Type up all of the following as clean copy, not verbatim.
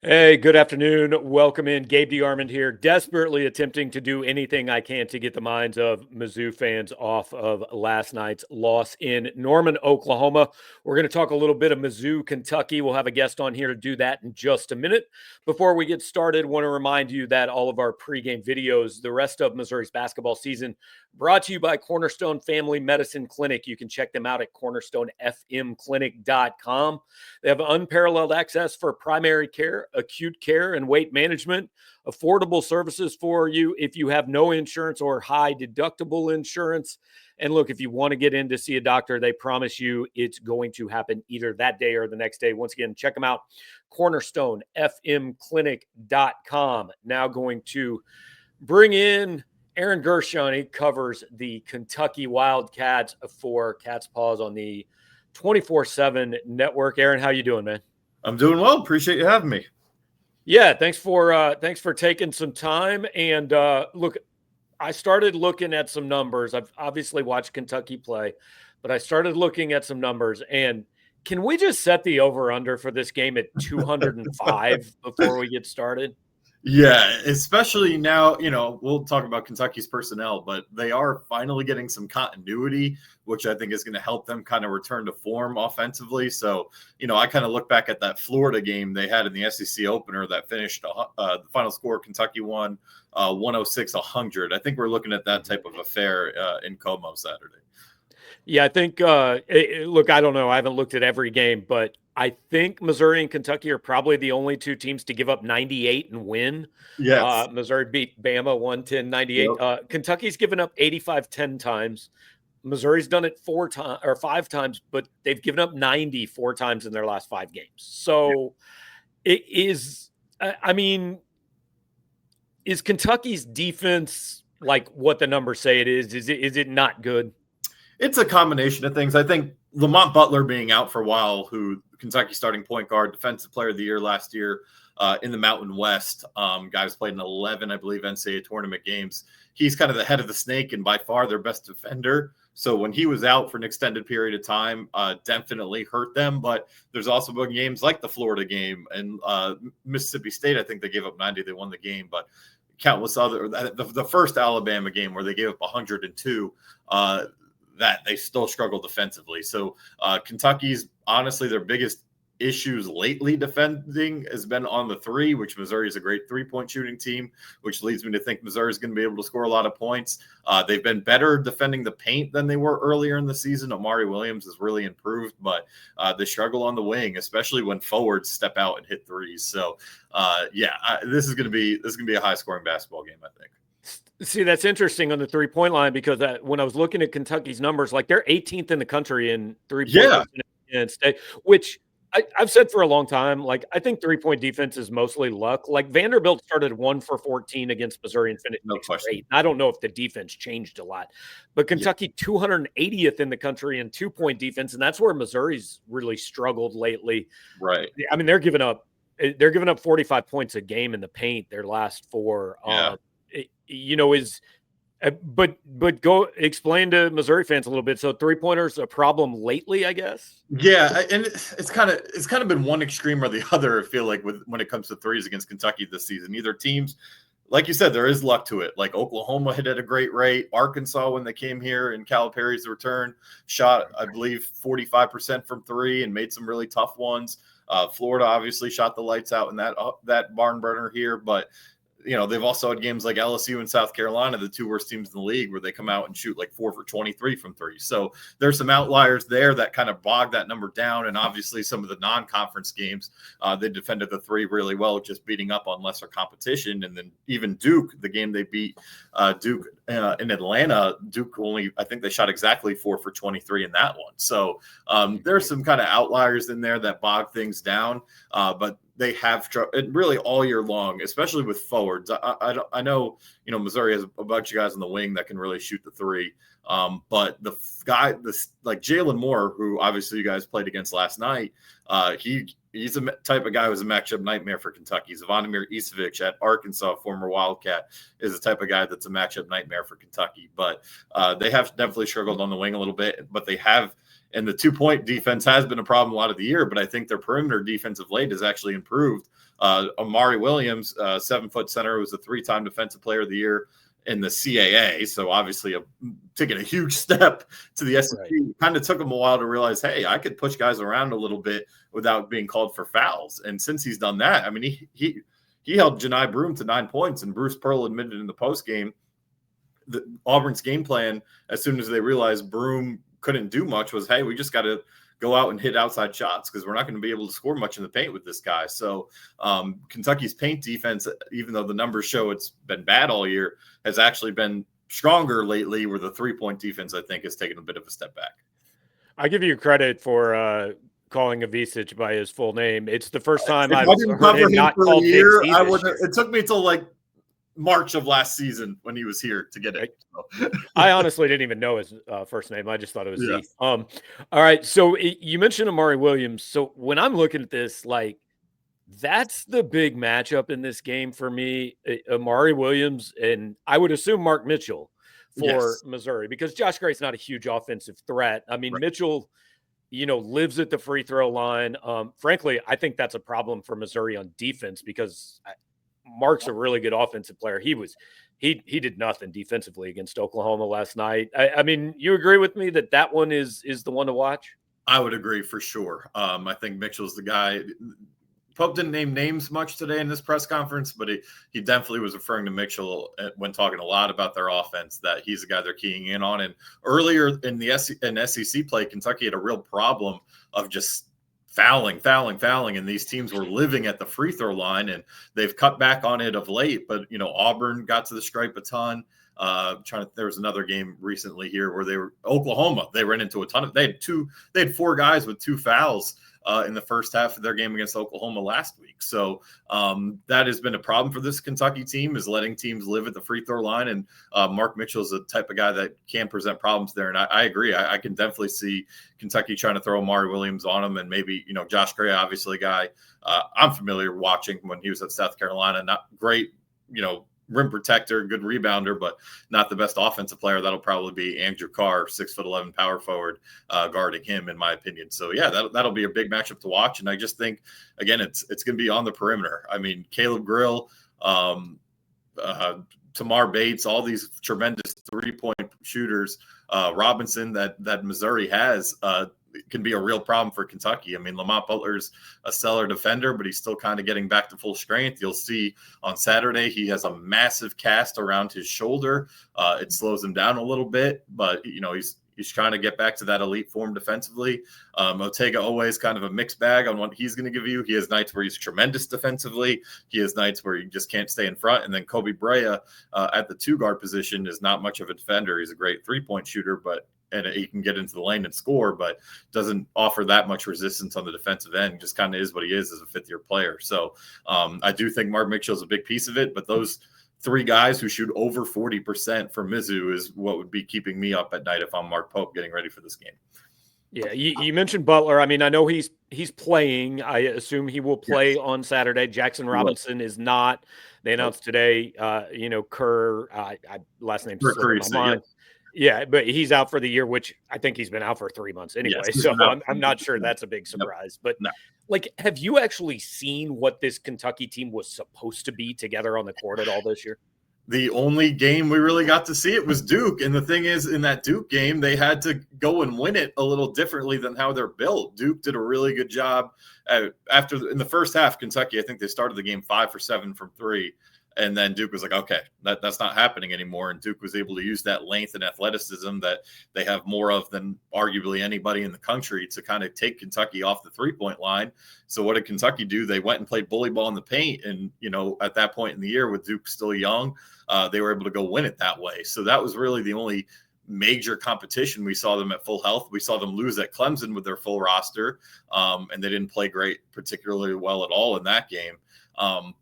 Hey, good afternoon. Welcome in. Gabe DeArmond here, desperately attempting to do anything I can to get the minds of Mizzou fans off of last night's loss in Norman, Oklahoma. We're going to talk a little bit of Mizzou, Kentucky. We'll have a guest on here to do that in just a minute. Before we get started, want to remind you that all of our pregame videos, the rest of Missouri's basketball season, brought to you by Cornerstone Family Medicine Clinic. You can check them out at cornerstonefmclinic.com. They have unparalleled access for primary care, acute care, and weight management. Affordable services for you if you have no insurance or high deductible insurance. And look, if you want to get in to see a doctor, they promise you it's going to happen either that day or the next day. Once again, check them out, cornerstonefmclinic.com. Now going to bring in Aaron Gershon. He covers the Kentucky Wildcats for Cat's Paws on the 24/7 network. Aaron, how you doing, man? I'm doing well. Appreciate you having me. Yeah, thanks for taking some time. And look, I started looking at some numbers. I've obviously watched Kentucky play, but I started looking at some numbers. And can we just set the over/under for this game at 205 before we get started? Yeah, especially now, we'll talk about Kentucky's personnel, but they are finally getting some continuity, which I think is going to help them kind of return to form offensively. So, I kind of look back at that Florida game they had in the SEC opener that finished the final score. Kentucky won 106-100. I think we're looking at that type of affair in Como Saturday. Yeah, I think, look, I don't know. I haven't looked at every game, but I think Missouri and Kentucky are probably the only two teams to give up 98 and win. Yes. Missouri beat Bama 110-98. Yep. Kentucky's given up 85 10 times. Missouri's done it 5 times, but they've given up 94 times in their last 5 games. So it is, I mean, is Kentucky's defense like what the numbers say it is? Is it not good? It's a combination of things. I think Lamont Butler being out for a while, who Kentucky starting point guard, defensive player of the year last year in the Mountain West, guys played in 11, I believe, NCAA tournament games. He's kind of the head of the snake and by far their best defender. So when he was out for an extended period of time, definitely hurt them. But there's also been games like the Florida game and Mississippi State. I think they gave up 90. They won the game, but countless other the first Alabama game where they gave up 102. That they still struggle defensively. So Kentucky's honestly their biggest issues lately defending has been on the three, which Missouri is a great 3-point shooting team, which leads me to think Missouri is going to be able to score a lot of points. They've been better defending the paint than they were earlier in the season. Omari Williams has really improved, but they struggle on the wing, especially when forwards step out and hit threes. So this is going to be a high scoring basketball game, I think. See, that's interesting on the 3-point line because when I was looking at Kentucky's numbers, like they're 18th in the country in 3-point defense, which I've said for a long time. Like I think 3-point defense is mostly luck. Like Vanderbilt started 1 for 14 against Missouri and finished 8. I don't know if the defense changed a lot, but Kentucky 280th in the country in 2-point defense, and that's where Missouri's really struggled lately. Right. I mean, they're giving up 45 points a game in the paint their last 4. Yeah. But go explain to Missouri fans a little bit. So 3-pointers a problem lately, I guess. Yeah, and it's kind of been one extreme or the other. I feel like when it comes to threes against Kentucky this season, either teams, like you said, there is luck to it. Like Oklahoma hit at a great rate. Arkansas, when they came here in Calipari's return, shot I believe 45% from 3 and made some really tough ones. Florida obviously shot the lights out in that barn burner here, but they've also had games like LSU and South Carolina, the 2 worst teams in the league, where they come out and shoot like 4 for 23 from 3. So there's some outliers there that kind of bog that number down. And obviously some of the non-conference games, they defended the 3 really well, just beating up on lesser competition. And then even Duke, the game they beat Duke in Atlanta, Duke I think they shot exactly 4 for 23 in that one. So there's some kind of outliers in there that bog things down. But they have really all year long, especially with forwards. I know, Missouri has a bunch of guys on the wing that can really shoot the 3. But the guy, like Jalen Moore, who obviously you guys played against last night, he's a type of guy who's a matchup nightmare for Kentucky. Zvonimir Ivkovic at Arkansas, former Wildcat, is the type of guy that's a matchup nightmare for Kentucky. But they have definitely struggled on the wing a little bit, but they have And the 2-point defense has been a problem a lot of the year, but I think their perimeter defense of late has actually improved. Amari Williams, 7-foot center, was a 3-time defensive player of the year in the CAA. So obviously taking a huge step to the SEC. Right. Kind of took him a while to realize, hey, I could push guys around a little bit without being called for fouls. And since he's done that, I mean, he held Janai Broome to 9 points, and Bruce Pearl admitted in the postgame that Auburn's game plan, as soon as they realized Broome couldn't do much, was, hey, we just got to go out and hit outside shots because we're not going to be able to score much in the paint with this guy. So Kentucky's paint defense, even though the numbers show it's been bad all year, has actually been stronger lately, where the 3-point defense, I think, has taken a bit of a step back. I give you credit for calling Avicic by his full name. It's the first time I've heard him not for called a year. Big C. It took me till like March of last season when he was here to get it. So. I honestly didn't even know his first name. I just thought it was Z. All right. So you mentioned Amari Williams. So when I'm looking at this, like, that's the big matchup in this game for me. Amari Williams, and I would assume Mark Mitchell for Missouri, because Josh Gray's not a huge offensive threat. I mean, Mitchell, lives at the free throw line. Frankly, I think that's a problem for Missouri on defense, because Mark's a really good offensive player. He did nothing defensively against Oklahoma last night. I mean, you agree with me that one is the one to watch? I would agree for sure. I think Mitchell's the guy. Pope didn't name names much today in this press conference, but he definitely was referring to Mitchell when talking a lot about their offense, that he's the guy they're keying in on. And earlier in the SEC play, Kentucky had a real problem of just fouling, and these teams were living at the free throw line, and they've cut back on it of late. But Auburn got to the stripe a ton. There was another game recently here where Oklahoma, they ran into a ton of, they had 4 guys with 2 fouls in the first half of their game against Oklahoma last week. So that has been a problem for this Kentucky team, is letting teams live at the free throw line. And Mark Mitchell is the type of guy that can present problems there. And I agree. I can definitely see Kentucky trying to throw Amari Williams on him. And maybe, Josh Gray, obviously a guy I'm familiar watching when he was at South Carolina. Not great, rim protector, good rebounder, but not the best offensive player. That'll probably be Andrew Carr, 6'11" power forward, guarding him, in my opinion. So yeah, that'll be a big matchup to watch. And I just think, again, it's going to be on the perimeter. I mean, Caleb Grill, Tamar Bates, all these tremendous 3-point shooters, Robinson that Missouri has, can be a real problem for Kentucky. I mean, Lamont Butler's a stellar defender, but he's still kind of getting back to full strength. You'll see on Saturday, he has a massive cast around his shoulder. It slows him down a little bit, but he's trying to get back to that elite form defensively. Otega always kind of a mixed bag on what he's going to give you. He has nights where he's tremendous defensively. He has nights where he just can't stay in front. And then Kobe Brea at the 2-guard position is not much of a defender. He's a great 3-point shooter, and he can get into the lane and score, but doesn't offer that much resistance on the defensive end. Just kind of is what he is as a 5th-year player. So I do think Mark Mitchell is a big piece of it, but those 3 guys who shoot over 40% for Mizzou is what would be keeping me up at night if I'm Mark Pope getting ready for this game. Yeah, you mentioned Butler. I mean, I know he's playing. I assume he will play on Saturday. Jackson Robinson is not. They announced today, Kerr, last name slipped in my mind. Yeah, but he's out for the year, which I think he's been out for 3 months anyway. Yes, so I'm not sure that's a big surprise. But have you actually seen what this Kentucky team was supposed to be together on the court at all this year? The only game we really got to see it was Duke. And the thing is, in that Duke game, they had to go and win it a little differently than how they're built. Duke did a really good job. In the first half, Kentucky, I think they started the game 5 for 7 from 3. And then Duke was like, okay, that's not happening anymore. And Duke was able to use that length and athleticism that they have more of than arguably anybody in the country to kind of take Kentucky off the 3-point line. So what did Kentucky do? They went and played bully ball in the paint. And, at that point in the year with Duke still young, they were able to go win it that way. So that was really the only major competition we saw them at full health. We saw them lose at Clemson with their full roster. And they didn't play particularly well at all in that game.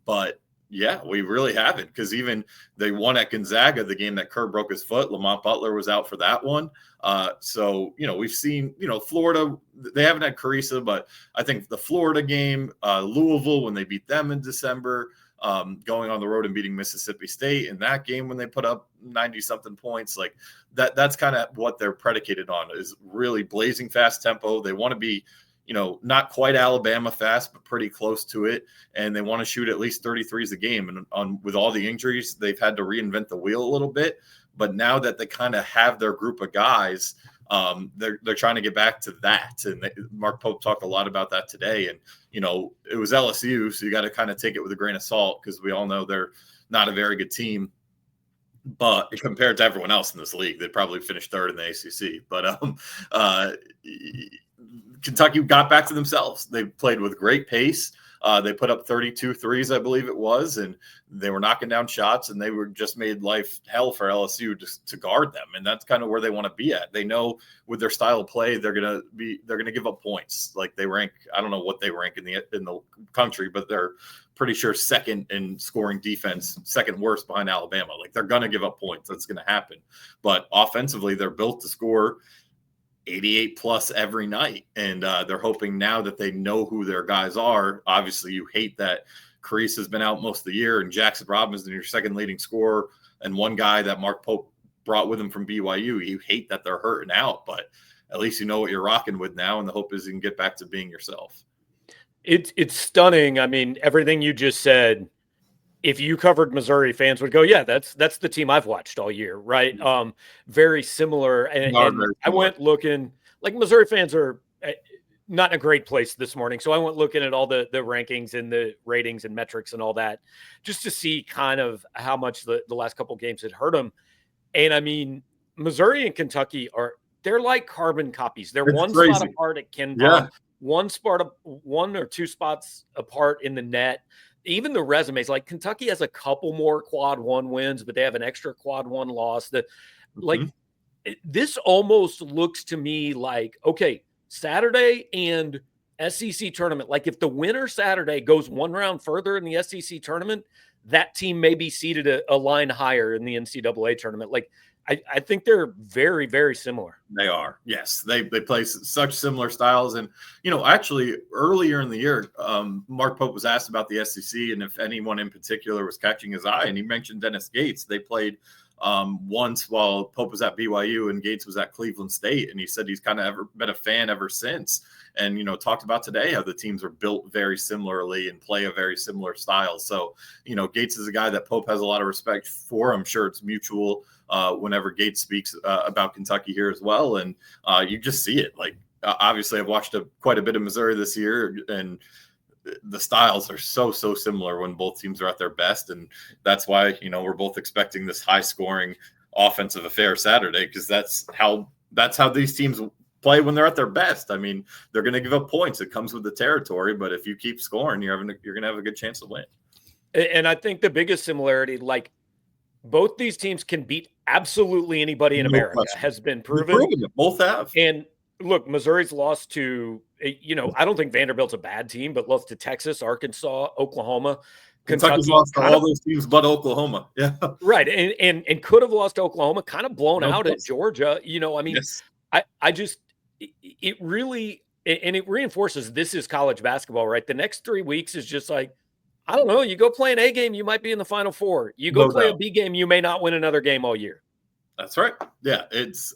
But yeah, we really haven't, because even they won at Gonzaga, the game that Kerr broke his foot. Lamont Butler was out for that one. So, we've seen, Florida, they haven't had Carissa, but I think the Florida game, Louisville, when they beat them in December, going on the road and beating Mississippi State in that game when they put up 90-something points. Like that's kind of what they're predicated on, is really blazing fast tempo. They want to be, not quite Alabama fast, but pretty close to it. And they want to shoot at least 33s a game. And with all the injuries, they've had to reinvent the wheel a little bit. But now that they kind of have their group of guys, they're trying to get back to that. And Mark Pope talked a lot about that today. And, it was LSU, so you got to kind of take it with a grain of salt, because we all know they're not a very good team. But compared to everyone else in this league, they'd probably finish third in the ACC. But Kentucky got back to themselves. They played with great pace. They put up 32 threes, I believe it was, and they were knocking down shots, and they were just made life hell for LSU to guard them. And that's kind of where they want to be at. They know with their style of play, they're going to give up points. Like they rank, I don't know what they rank in the country, but they're pretty sure second in scoring defense, second worst behind Alabama. Like they're going to give up points. That's going to happen. But offensively, they're built to score 88 plus every night. And they're hoping now that they know who their guys are. Obviously, you hate that Carice has been out most of the year, and Jackson Robinson, your second leading scorer, and one guy that Mark Pope brought with him from BYU. You hate that they're hurting out, but at least you know what you're rocking with now, and the hope is you can get back to being yourself. It's stunning. I mean, everything you just said, if you covered Missouri, fans would go, yeah, that's the team I've watched all year, right? Very similar. And I went looking, like Missouri fans are not in a great place this morning. So I went looking at all the rankings and the ratings and metrics and all that, just to see kind of how much the last couple of games had hurt them. And I mean, Missouri and Kentucky they're like carbon copies. They're one spot apart at Ken Palm, one or two spots apart in the net. Even the resumes, like Kentucky has a couple more quad one wins, but they have an extra quad one loss. This almost looks to me like, okay, Saturday and SEC tournament. Like if the winner Saturday goes one round further in the SEC tournament, that team may be seated a line higher in the NCAA tournament. Like I think they're very, very similar. They are. Yes. They play such similar styles. And, actually earlier in the year, Mark Pope was asked about the SEC and if anyone in particular was catching his eye. And he mentioned Dennis Gates. They played once while Pope was at BYU and Gates was at Cleveland State. And he said he's kind of been a fan ever since. And, talked about today how the teams are built very similarly and play a very similar style. So, Gates is a guy that Pope has a lot of respect for. I'm sure it's mutual whenever Gates speaks about Kentucky here as well. And you just see it. Like, obviously, I've watched quite a bit of Missouri this year, and the styles are so similar when both teams are at their best. And that's why, we're both expecting this high scoring offensive affair Saturday, because that's how these teams play when they're at their best. I mean, they're going to give up points. It comes with the territory, but if you keep scoring, you're going to have a good chance to win. And I think the biggest similarity, like both these teams can beat absolutely anybody in America, has been proven. Both have. And look, Missouri's lost to, I don't think Vanderbilt's a bad team, but lost to Texas, Arkansas, Oklahoma. Kentucky's lost to all those teams but Oklahoma. Yeah. Right. And could have lost to Oklahoma, kind of blown out at Georgia. I mean, yes. I just, it really, and it reinforces this is college basketball, right? The next 3 weeks is just like, I don't know, you go play an A game, you might be in the Final Four. You go play a B game, you may not win another game all year. That's right. Yeah, it's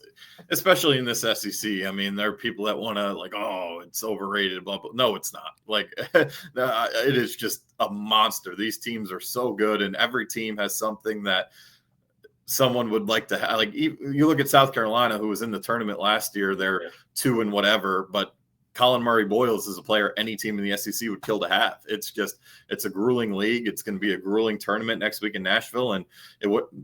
especially in this SEC. I mean, there are people that want to like, oh, it's overrated, blah, blah. No, it's not. Like, it is just a monster. These teams are so good, and every team has something that someone would like to have. Like, you look at South Carolina, who was in the tournament last year. They're 2 and whatever, but Colin Murray-Boyles is a player any team in the SEC would kill to have. It's a grueling league. It's going to be a grueling tournament next week in Nashville. And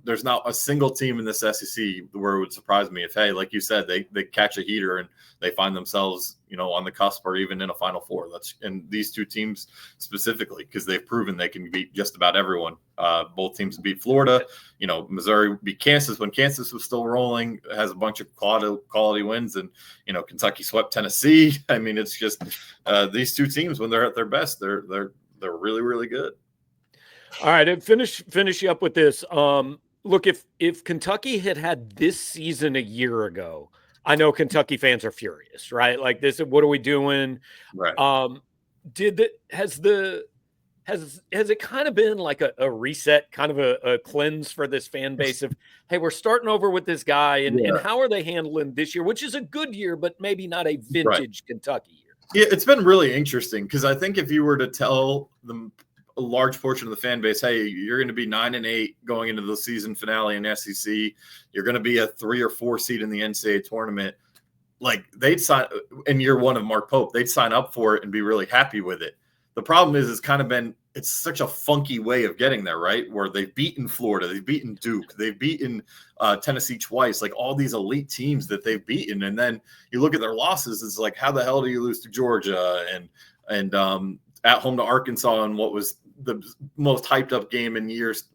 there's not a single team in this SEC where it would surprise me if, hey, like you said, they catch a heater and they find themselves, on the cusp or even in a Final Four. And these two teams specifically, because they've proven they can beat just about everyone. Both teams beat Florida. Missouri beat Kansas when Kansas was still rolling, has a bunch of quality wins, and Kentucky swept Tennessee. I mean, it's just these two teams when they're at their best, they're really, really good. All right, and finish you up with this. Look, if Kentucky had this season a year ago, I know Kentucky fans are furious, right? Like this, what are we doing? Right. Has the has it kind of been like a reset, kind of a cleanse for this fan base of, hey, we're starting over with this guy, and Yeah. how are they handling this year, which is a good year, but maybe not a Right. vintage Kentucky year. Yeah, it's been really interesting because I think if you were to tell them a large portion of the fan base, hey, you're going to be 9-8 going into the season finale in SEC, you're going to be a 3 or 4 seed in the NCAA tournament, like they'd sign in year one of Mark Pope, they'd sign up for it and be really happy with it. The problem is it's such a funky way of getting there, right? Where they've beaten Florida, they've beaten Duke, they've beaten Tennessee twice, like all these elite teams that they've beaten. And then you look at their losses, it's like, how the hell do you lose to Georgia and at home to Arkansas in what was the most hyped up game in years?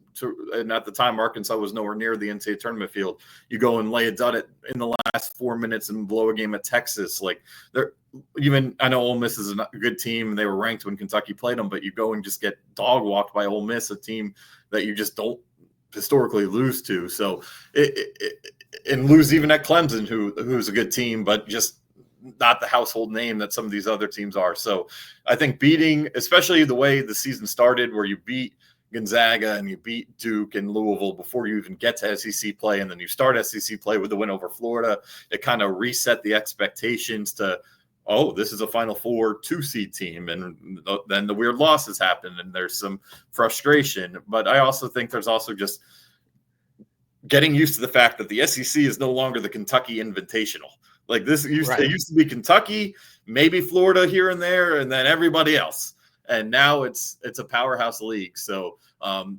And at the time, Arkansas was nowhere near the NCAA tournament field. You go and lay a dud in the last 4 minutes and blow a game at Texas. Like I know Ole Miss is a good team and they were ranked when Kentucky played them, but you go and just get dog walked by Ole Miss, a team that you just don't historically lose to. So and lose even at Clemson, who's a good team, but just not the household name that some of these other teams are. So I think beating, especially the way the season started, where you beat Gonzaga and you beat Duke and Louisville before you even get to SEC play, and then you start SEC play with the win over Florida, it kind of reset the expectations to, oh, this is a Final Four 2-seed team, and then the weird losses happen and there's some frustration. But I also think there's also just getting used to the fact that the SEC is no longer the Kentucky Invitational. Like it used to be Kentucky, maybe Florida here and there, and then everybody else. And now it's a powerhouse league. So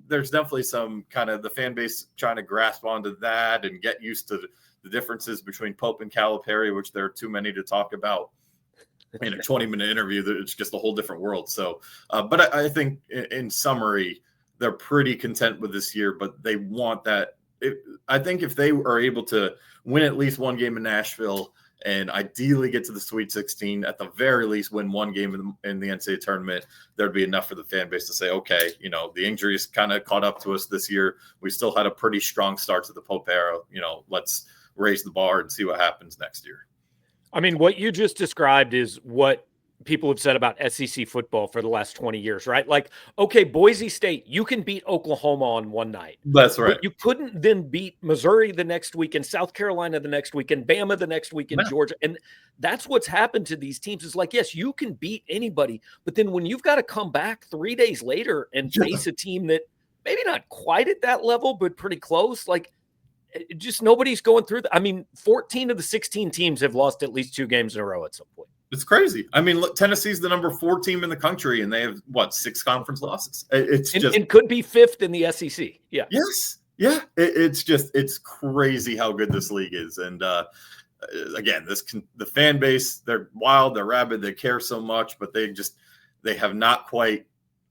there's definitely some kind of the fan base trying to grasp onto that and get used to the differences between Pope and Calipari, which there are too many to talk about in a 20-minute interview. That it's just a whole different world. So, but I think in summary, they're pretty content with this year, but they want that. I think if they are able to win at least one game in Nashville and ideally get to the Sweet 16, at the very least win one game in the NCAA tournament, there'd be enough for the fan base to say, okay, the injuries kind of caught up to us this year. We still had a pretty strong start to the Pope era. Let's raise the bar and see what happens next year. I mean, what you just described is what people have said about SEC football for the last 20 years, right? Like, okay, Boise State, you can beat Oklahoma on one night. That's right. But you couldn't then beat Missouri the next week and South Carolina the next week and Bama the next week in Georgia. And that's what's happened to these teams. Is like, yes, you can beat anybody, but then when you've got to come back 3 days later and face a team that maybe not quite at that level, but pretty close, like just nobody's going through that. I mean, 14 of the 16 teams have lost at least 2 games in a row at some point. It's crazy. I mean, look, Tennessee's the number 4 team in the country, and they have 6 conference losses. It's and could be 5th in the SEC. Yeah. Yes. Yeah. It's crazy how good this league is. And again, the fan base, they're wild, they're rabid, they care so much, but they have not quite.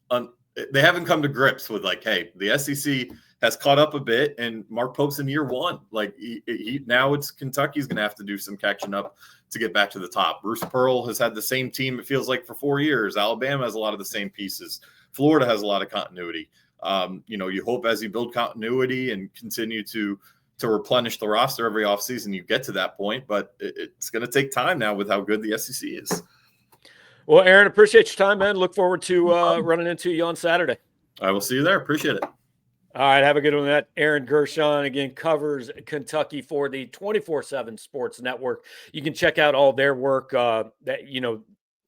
They haven't come to grips with like, hey, the SEC has caught up a bit, and Mark Pope's in year 1. Like now it's Kentucky's going to have to do some catching up to get back to the top. Bruce Pearl has had the same team, it feels like, for 4 years. Alabama has a lot of the same pieces. Florida has a lot of continuity. You hope as you build continuity and continue to replenish the roster every offseason, you get to that point, but it's going to take time now with how good the SEC is. Well, Aaron, appreciate your time, man. Look forward to running into you on Saturday. I will see you there. Appreciate it. All right, have a good one. That Aaron Gershon, again, covers Kentucky for the 24/7 Sports Network. You can check out all their work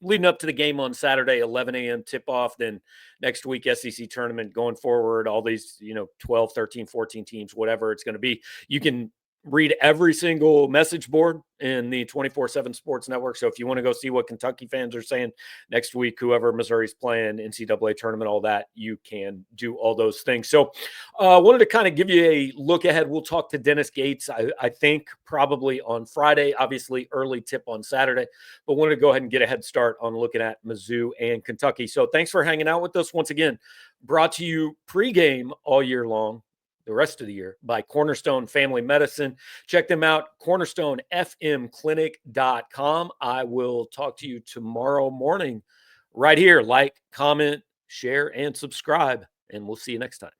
leading up to the game on Saturday, 11 a.m. tip-off, then next week SEC tournament going forward, all these 12, 13, 14 teams, whatever it's going to be. You can read every single message board in the 24/7 Sports Network. So if you want to go see what Kentucky fans are saying next week, whoever Missouri's playing, NCAA tournament, all that, you can do all those things. So wanted to kind of give you a look ahead. We'll talk to Dennis Gates, I think, probably on Friday, obviously early tip on Saturday, but wanted to go ahead and get a head start on looking at Mizzou and Kentucky. So thanks for hanging out with us once again. Brought to you pregame all year long, the rest of the year, by Cornerstone Family Medicine. Check them out, cornerstonefmclinic.com. I will talk to you tomorrow morning right here. Like, comment, share, and subscribe, and we'll see you next time.